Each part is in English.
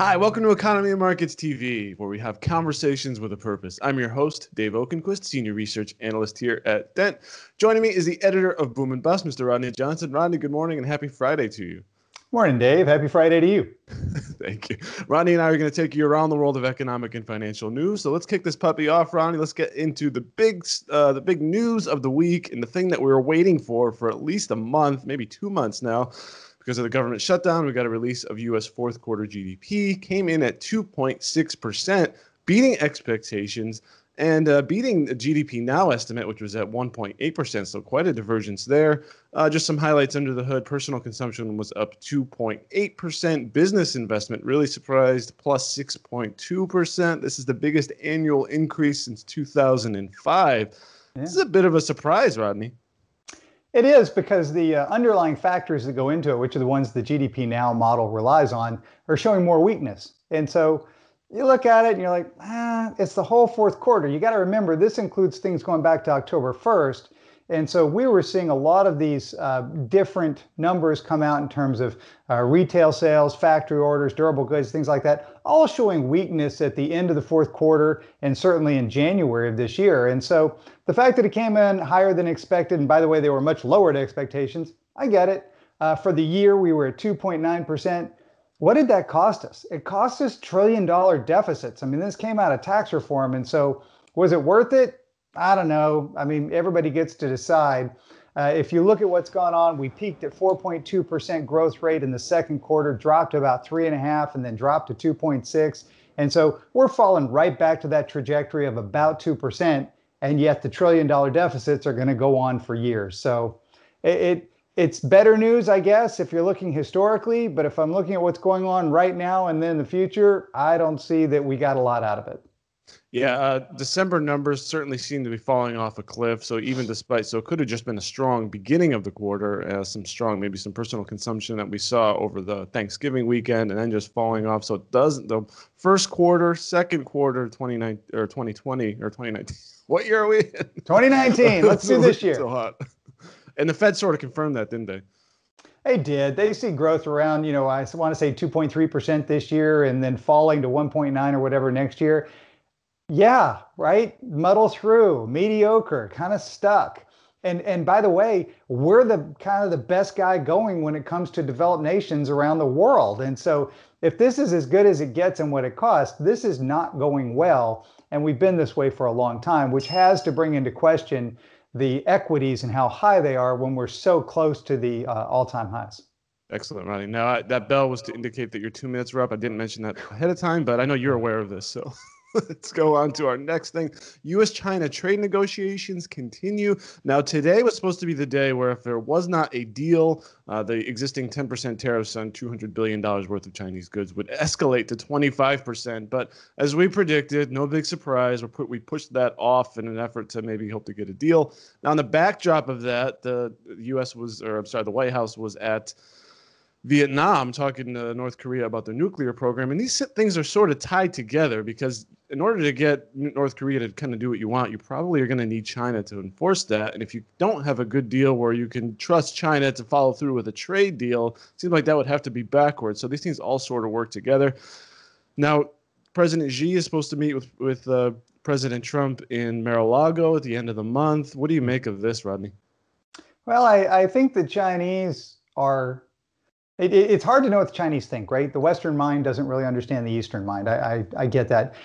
Hi, welcome to Economy and Markets TV, where we have conversations with a purpose. I'm your host, Dave Okenquist, Senior Research Analyst here at Dent. Joining me is the editor of Boom and Bust, Mr. Rodney Johnson. Rodney, good morning and happy Friday to you. Morning, Dave. Happy Friday to you. Thank you. Rodney and I are going to take you around the world of economic and financial news. So let's kick this puppy off, Rodney. Let's get into the big news of the week and the thing that we were waiting for at least a month, maybe 2 months now. Because of the government shutdown, we got a release of U.S. fourth quarter GDP, came in at 2.6%, beating expectations and beating the GDP Now estimate, which was at 1.8%. So quite a divergence there. Just some highlights under the hood. Personal consumption was up 2.8%. Business investment really surprised, plus 6.2%. This is the biggest annual increase since 2005. Yeah. This is a bit of a surprise, Rodney. It is, because the underlying factors that go into it, which are the ones the GDP Now model relies on, are showing more weakness. And so you look at it and you're like, it's the whole fourth quarter. You got to remember, this includes things going back to October 1st. And so we were seeing a lot of these different numbers come out in terms of retail sales, factory orders, durable goods, things like that, all showing weakness at the end of the fourth quarter and certainly in January of this year. And so the fact that it came in higher than expected, and by the way, they were much lower to expectations, I get it. For the year, we were at 2.9%. What did that cost us? It cost us $1 trillion deficits. I mean, this came out of tax reform. And so was it worth it? I don't know. I mean, everybody gets to decide. If you look at what's gone on, we peaked at 4.2% growth rate in the second quarter, dropped to about 3.5%, and then dropped to 2.6%. And so we're falling right back to that trajectory of about 2%. And yet the $1 trillion deficits are going to go on for years. So it's better news, I guess, if you're looking historically. But if I'm looking at what's going on right now and then the future, I don't see that we got a lot out of it. Yeah, December numbers certainly seem to be falling off a cliff. So it could have just been a strong beginning of the quarter, maybe some personal consumption that we saw over the Thanksgiving weekend, and then just falling off. So it doesn't, the first quarter, second quarter, 2020 or 2019. What year are we in? 2019. Let's do this year. So hot. And the Fed sort of confirmed that, didn't they? They did. They see growth around, I want to say 2.3% this year and then falling to 1.9 or whatever next year. Yeah, right. Muddle through, mediocre, kind of stuck. And by the way, we're the kind of the best guy going when it comes to developed nations around the world. And so if this is as good as it gets and what it costs, this is not going well. And we've been this way for a long time, which has to bring into question the equities and how high they are when we're so close to the all-time highs. Excellent, Rodney. Now, that bell was to indicate that your 2 minutes were up. I didn't mention that ahead of time, but I know you're aware of this, so... Let's go on to our next thing. U.S.-China trade negotiations continue. Now, today was supposed to be the day where if there was not a deal, the existing 10% tariffs on $200 billion worth of Chinese goods would escalate to 25%. But as we predicted, no big surprise, we pushed that off in an effort to maybe hope to get a deal. Now, on the backdrop of that, the White House was at Vietnam talking to North Korea about their nuclear program. And these things are sort of tied together because in order to get North Korea to kind of do what you want, you probably are going to need China to enforce that. And if you don't have a good deal where you can trust China to follow through with a trade deal, it seems like that would have to be backwards. So these things all sort of work together. Now, President Xi is supposed to meet with President Trump in Mar-a-Lago at the end of the month. What do you make of this, Rodney? Well, I think the Chinese are... It's hard to know what the Chinese think, right? The Western mind doesn't really understand the Eastern mind. I get that.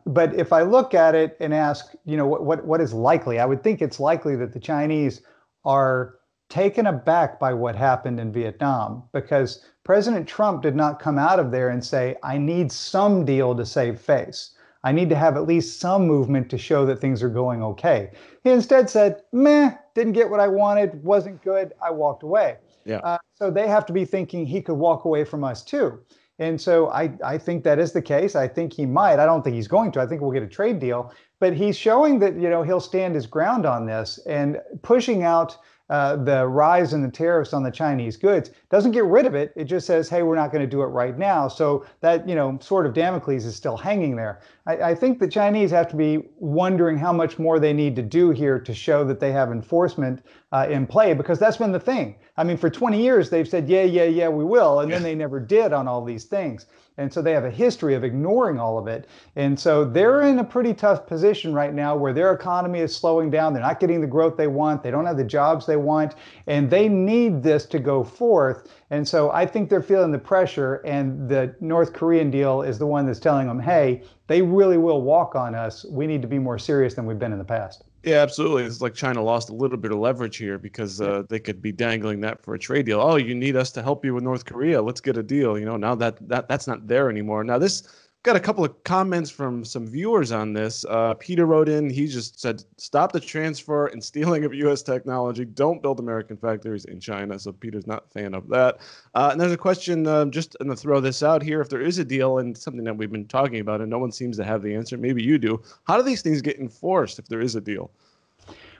But if I look at it and ask, what is likely, I would think it's likely that the Chinese are taken aback by what happened in Vietnam, because President Trump did not come out of there and say, I need some deal to save face. I need to have at least some movement to show that things are going okay. He instead said, meh, didn't get what I wanted, wasn't good, I walked away. Yeah. So they have to be thinking he could walk away from us too. And so I think that is the case. I think he might. I don't think he's going to. I think we'll get a trade deal. But he's showing that, he'll stand his ground on this, and pushing out the rise in the tariffs on the Chinese goods doesn't get rid of it. It just says, hey, we're not going to do it right now. So that, sort of Damocles is still hanging there. I think the Chinese have to be wondering how much more they need to do here to show that they have enforcement in play, because that's been the thing. I mean, for 20 years, they've said, yeah, yeah, yeah, we will. And then they never did on all these things. And so they have a history of ignoring all of it. And so they're in a pretty tough position right now where their economy is slowing down. They're not getting the growth they want. They don't have the jobs they want. And they need this to go forth. And so I think they're feeling the pressure. And the North Korean deal is the one that's telling them, hey, they really will walk on us. We need to be more serious than we've been in the past. Yeah, absolutely. It's like China lost a little bit of leverage here because they could be dangling that for a trade deal. Oh, you need us to help you with North Korea. Let's get a deal. Now that's not there anymore. Now this got a couple of comments from some viewers on this. Peter wrote in. He just said, "Stop the transfer and stealing of U.S. technology. Don't build American factories in China." So Peter's not a fan of that. And there's a question. Just going to throw this out here. If there is a deal, and something that we've been talking about, and no one seems to have the answer. Maybe you do. How do these things get enforced if there is a deal?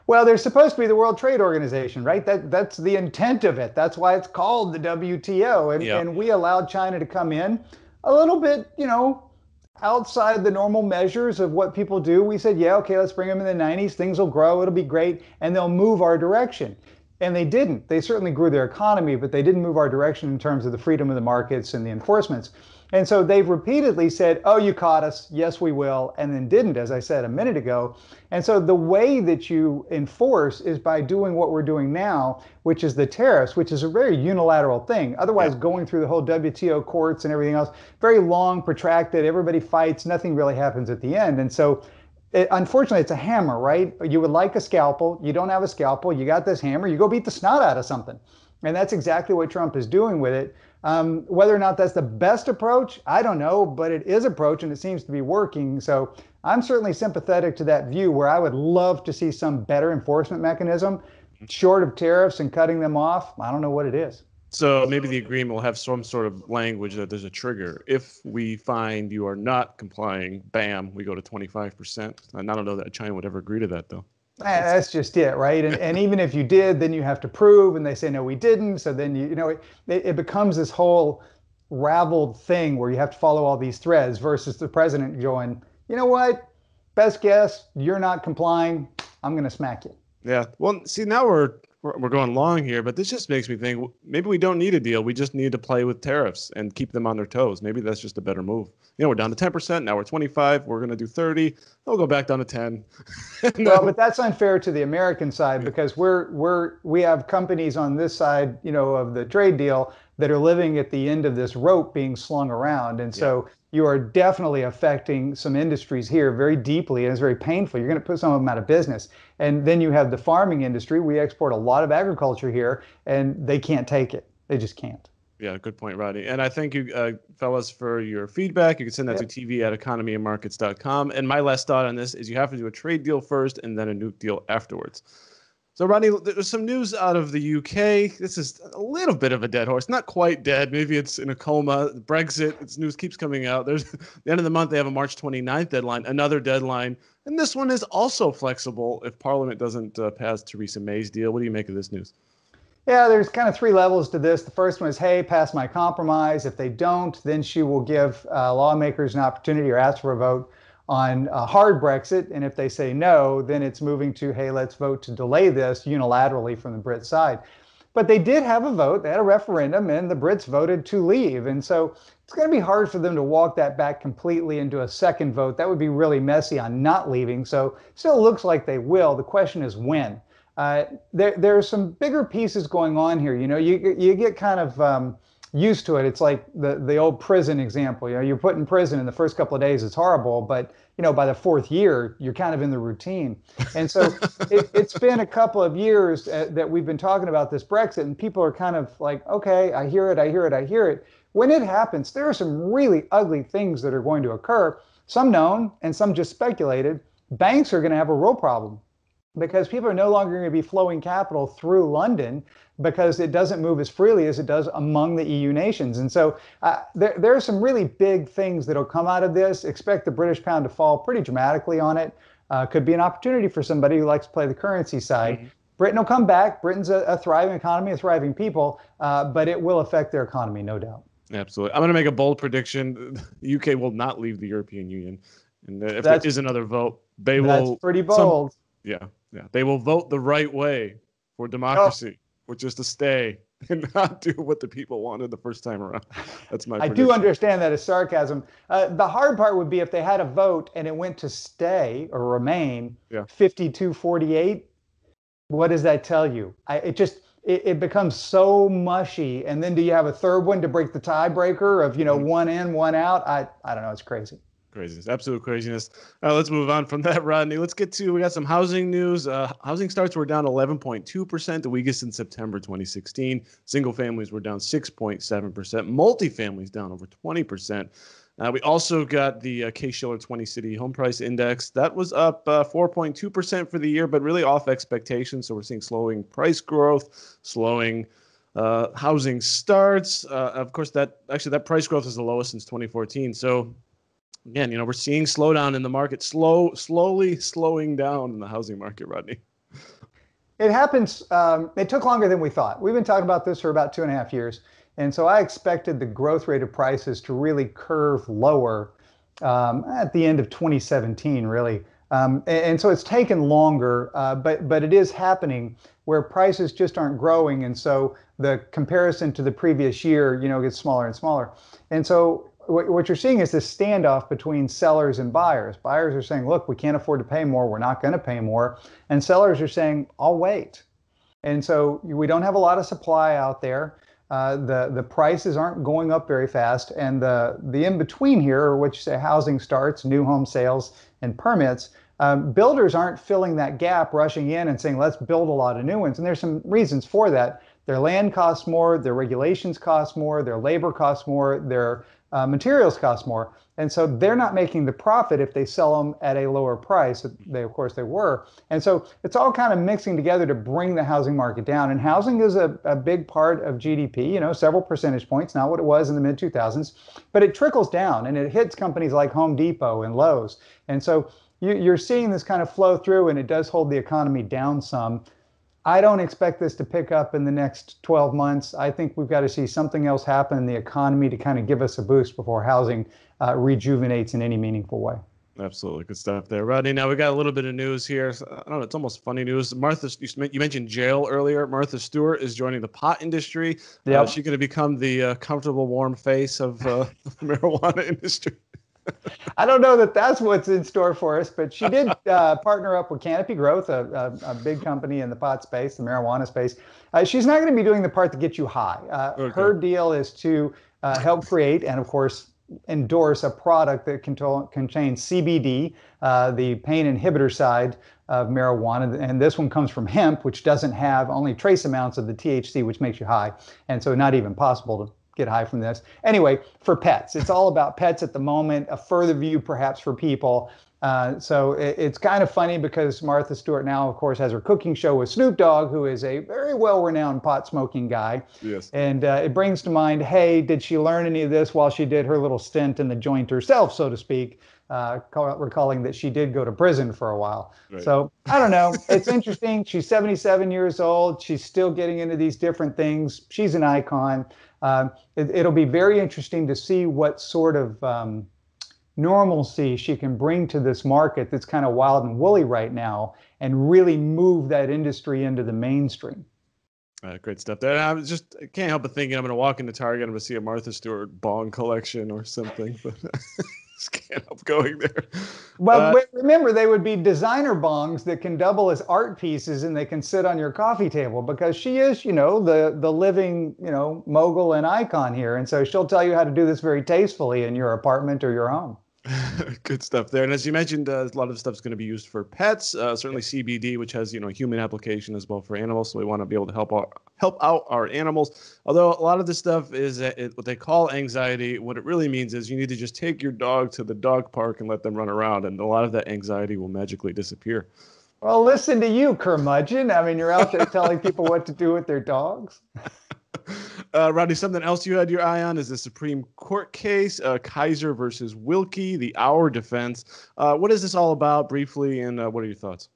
Well, they're supposed to be the World Trade Organization, right? That's the intent of it. That's why it's called the WTO. And we allowed China to come in a little bit, outside the normal measures of what people do. We said, yeah, okay, let's bring them in the 90s. Things will grow. It'll be great. And they'll move our direction. And they didn't. They certainly grew their economy, but they didn't move our direction in terms of the freedom of the markets and the enforcements. And so they've repeatedly said, oh, you caught us. Yes, we will. And then didn't, as I said a minute ago. And so the way that you enforce is by doing what we're doing now, which is the tariffs, which is a very unilateral thing. Otherwise, going through the whole WTO courts and everything else, very long, protracted, everybody fights, nothing really happens at the end. And so unfortunately, it's a hammer, right? You would like a scalpel. You don't have a scalpel. You got this hammer. You go beat the snot out of something. And that's exactly what Trump is doing with it. Whether or not that's the best approach, I don't know, but it is approach and it seems to be working. So I'm certainly sympathetic to that view, where I would love to see some better enforcement mechanism short of tariffs and cutting them off. I don't know what it is. So maybe the agreement will have some sort of language that there's a trigger. If we find you are not complying, bam, we go to 25%. And I don't know that China would ever agree to that, though. That's just it, right? And even if you did, then you have to prove, and they say, no, we didn't. So then, it becomes this whole raveled thing where you have to follow all these threads versus the president going, you know what? Best guess, you're not complying. I'm going to smack you. Yeah. Well, see, now we're going long here, but this just makes me think maybe we don't need a deal. We just need to play with tariffs and keep them on their toes. Maybe that's just a better move. We're down to 10%. Now we're 25. We're going to do 30. We'll go back down to 10. Well, but that's unfair to the American side, because we have companies on this side, of the trade deal that are living at the end of this rope being slung around. And so you are definitely affecting some industries here very deeply, and it's very painful. You're going to put some of them out of business. And then you have the farming industry. We export a lot of agriculture here, and they can't take it. They just can't. Yeah, good point, Rodney. And I thank you, fellas, for your feedback. You can send that to tv@economyandmarkets.com. And my last thought on this is you have to do a trade deal first and then a nuke deal afterwards. So, Rodney, there's some news out of the UK. This is a little bit of a dead horse. Not quite dead. Maybe it's in a coma. Brexit, its news keeps coming out. There's the end of the month, they have a March 29th deadline, another deadline. And this one is also flexible if Parliament doesn't pass Theresa May's deal. What do you make of this news? Yeah, there's kind of three levels to this. The first one is, hey, pass my compromise. If they don't, then she will give lawmakers an opportunity or ask for a vote on a hard Brexit. And if they say no, then it's moving to, hey, let's vote to delay this unilaterally from the Brit side. But they did have a vote. They had a referendum, and the Brits voted to leave. And so it's going to be hard for them to walk that back completely into a second vote. That would be really messy on not leaving. So still looks like they will. The question is when. There are some bigger pieces going on here. You get kind of used to it. It's like the old prison example. You're put in prison in the first couple of days, it's horrible, but by the fourth year, you're kind of in the routine. And so it's been a couple of years that we've been talking about this Brexit, and people are kind of like, okay, I hear it. When it happens, there are some really ugly things that are going to occur, some known and some just speculated. Banks are going to have a real problem, because people are no longer going to be flowing capital through London, because it doesn't move as freely as it does among the EU nations. And so there are some really big things that will come out of this. Expect the British pound to fall pretty dramatically on it. Could be an opportunity for somebody who likes to play the currency side. Mm-hmm. Britain will come back. Britain's a thriving economy, a thriving people, but it will affect their economy, no doubt. Absolutely. I'm going to make a bold prediction. The UK will not leave the European Union. And if there is another vote, they will. That's pretty bold. Yeah. They will vote the right way for democracy, which is to stay and not do what the people wanted the first time around. That's my prediction. I do understand that as sarcasm. The hard part would be if they had a vote and it went to stay or remain 52-48. What does that tell you? It becomes so mushy. And then do you have a third one to break the tiebreaker of, one in, one out? I don't know. It's crazy. Craziness, absolute craziness. Let's move on from that, Rodney. We got some housing news. Housing starts were down 11.2%, the weakest in September 2016. Single families were down 6.7%. Multifamilies down over 20%. We also got the Case-Shiller 20-City Home Price Index. That was up 4.2% for the year, but really off expectations. So we're seeing slowing price growth, slowing housing starts. Of course, that price growth is the lowest since 2014. So again, we're seeing slowdown in the market, slowly slowing down in the housing market, Rodney. It happens. It took longer than we thought. We've been talking about this for about 2.5 years. And so I expected the growth rate of prices to really curve lower at the end of 2017, really. And so it's taken longer, but it is happening where prices just aren't growing. And so the comparison to the previous year, gets smaller and smaller. And so what you're seeing is this standoff between sellers and buyers. Buyers are saying, look, we can't afford to pay more. We're not going to pay more. And sellers are saying, I'll wait. And so we don't have a lot of supply out there. The prices aren't going up very fast. And the in-between here, what you say housing starts, new home sales, and permits, builders aren't filling that gap, rushing in and saying, let's build a lot of new ones. And there's some reasons for that. Their land costs more, their regulations cost more, their labor costs more, their materials cost more. And so they're not making the profit if they sell them at a lower price. Of course they were. And so it's all kind of mixing together to bring the housing market down. And housing is a big part of GDP, several percentage points, not what it was in the mid 2000s, but it trickles down and it hits companies like Home Depot and Lowe's. And so you're seeing this kind of flow through, and it does hold the economy down some. I don't expect this to pick up in the next 12 months. I think we've got to see something else happen in the economy to kind of give us a boost before housing rejuvenates in any meaningful way. Absolutely. Good stuff there, Rodney. Now we got a little bit of news here. I don't know, it's almost funny news. You mentioned jail earlier. Martha Stewart is joining the pot industry. Yep. She's going to become the comfortable, warm face of the marijuana industry. I don't know that that's what's in store for us, but she did partner up with Canopy Growth, a big company in the pot space, the marijuana space. She's not going to be doing the part that gets you high. Okay. Her deal is to help create and, of course, endorse a product that contains CBD, the pain inhibitor side of marijuana. And this one comes from hemp, which doesn't have only trace amounts of the THC, which makes you high. And so not even possible to get high from this. Anyway, for pets, it's all about pets at the moment, a further view perhaps for people. So it's kind of funny because Martha Stewart now, of course, has her cooking show with Snoop Dogg, who is a very well-renowned pot-smoking guy. Yes. And it brings to mind, hey, did she learn any of this while she did her little stint in the joint herself, so to speak, recalling that she did go to prison for a while. Right. So I don't know. It's interesting. She's 77 years old. She's still getting into these different things. She's an icon. It'll be very interesting to see what sort of normalcy she can bring to this market that's kind of wild and woolly right now and really move that industry into the mainstream. Great stuff there. I can't help but thinking I'm going to walk into Target, I'm going to see a Martha Stewart bong collection or something, but just can't help going there. Well, but remember, they would be designer bongs that can double as art pieces and they can sit on your coffee table because she is, the living, mogul and icon here. And so she'll tell you how to do this very tastefully in your apartment or your home. Good stuff there. And as you mentioned, a lot of the stuff is going to be used for pets, certainly CBD, which has, human application as well for animals. So we want to be able to help out our animals. Although a lot of this stuff is what they call anxiety. What it really means is you need to just take your dog to the dog park and let them run around. And a lot of that anxiety will magically disappear. Well, listen to you, curmudgeon. I mean, you're out there telling people what to do with their dogs. Rodney, something else you had your eye on is the Supreme Court case, Kaiser versus Wilkie, the Our defense. What is this all about briefly, and what are your thoughts?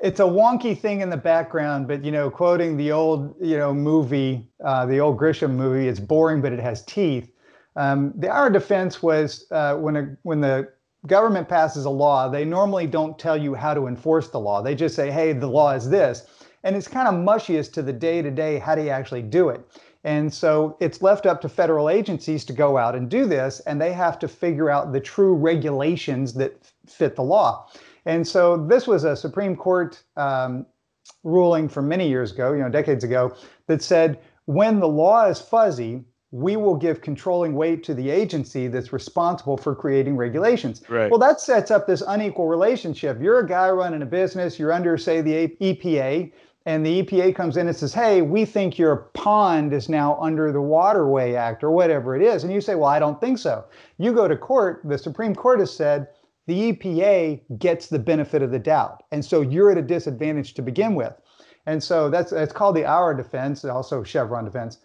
It's a wonky thing in the background, but, quoting the old, movie, the old Grisham movie, it's boring, but it has teeth. The Our defense was when the government passes a law, they normally don't tell you how to enforce the law. They just say, hey, the law is this. And it's kind of mushy as to the day-to-day, how do you actually do it? And so it's left up to federal agencies to go out and do this, and they have to figure out the true regulations that fit the law. And so this was a Supreme Court ruling from many years ago, decades ago, that said when the law is fuzzy, we will give controlling weight to the agency that's responsible for creating regulations. Right. Well, that sets up this unequal relationship. You're a guy running a business, you're under, say, the EPA, and the EPA comes in and says, hey, we think your pond is now under the Waterway Act or whatever it is. And you say, well, I don't think so. You go to court, the Supreme Court has said the EPA gets the benefit of the doubt. And so you're at a disadvantage to begin with. And so that's called the Auer defense, also Chevron defense.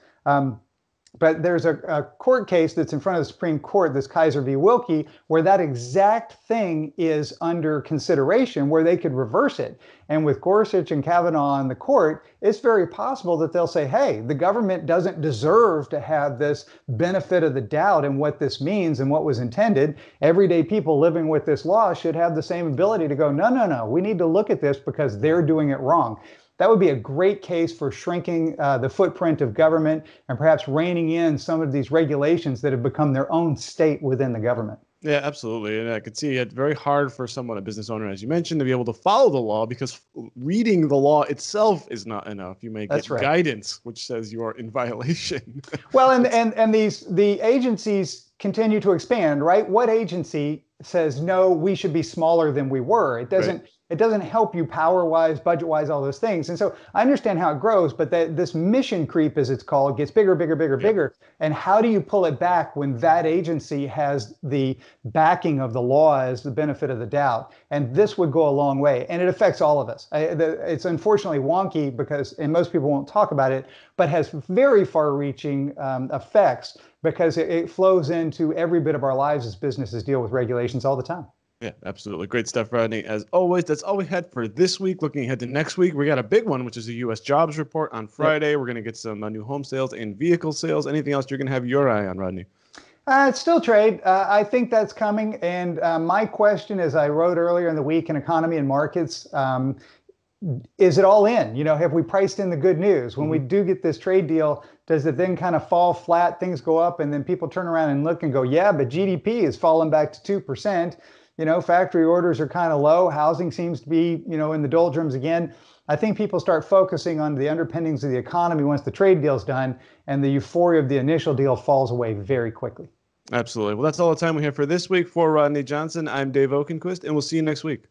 But there's a court case that's in front of the Supreme Court, this Kaiser v. Wilkie, where that exact thing is under consideration, where they could reverse it. And with Gorsuch and Kavanaugh on the court, it's very possible that they'll say, hey, the government doesn't deserve to have this benefit of the doubt in what this means and what was intended. Everyday people living with this law should have the same ability to go, no, we need to look at this because they're doing it wrong. That would be a great case for shrinking the footprint of government and perhaps reining in some of these regulations that have become their own state within the government. Yeah, absolutely. And I could see it's very hard for someone, a business owner, as you mentioned, to be able to follow the law because reading the law itself is not enough. You may get guidance, which says you are in violation. Well, and the agencies continue to expand, right? What agency says, no, we should be smaller than we were? It doesn't. Right. It doesn't help you power-wise, budget-wise, all those things. And so I understand how it grows, but this mission creep, as it's called, gets bigger, bigger. And how do you pull it back when that agency has the backing of the law as the benefit of the doubt? And this would go a long way. And it affects all of us. It's unfortunately wonky because, and most people won't talk about it, but has very far-reaching effects because it flows into every bit of our lives as businesses deal with regulations all the time. Yeah, absolutely. Great stuff, Rodney. As always, that's all we had for this week. Looking ahead to next week, we got a big one, which is the U.S. jobs report on Friday. Yep. We're going to get some new home sales and vehicle sales. Anything else you're going to have your eye on, Rodney? It's still trade. I think that's coming. And my question, as I wrote earlier in the week in Economy and Markets, is it all in? Have we priced in the good news? When we do get this trade deal, does it then kind of fall flat, things go up, and then people turn around and look and go, yeah, but GDP has fallen back to 2%. Factory orders are kind of low. Housing seems to be, in the doldrums again. I think people start focusing on the underpinnings of the economy once the trade deal's done, and the euphoria of the initial deal falls away very quickly. Absolutely. Well, that's all the time we have for this week. For Rodney Johnson, I'm Dave Okenquist, and we'll see you next week.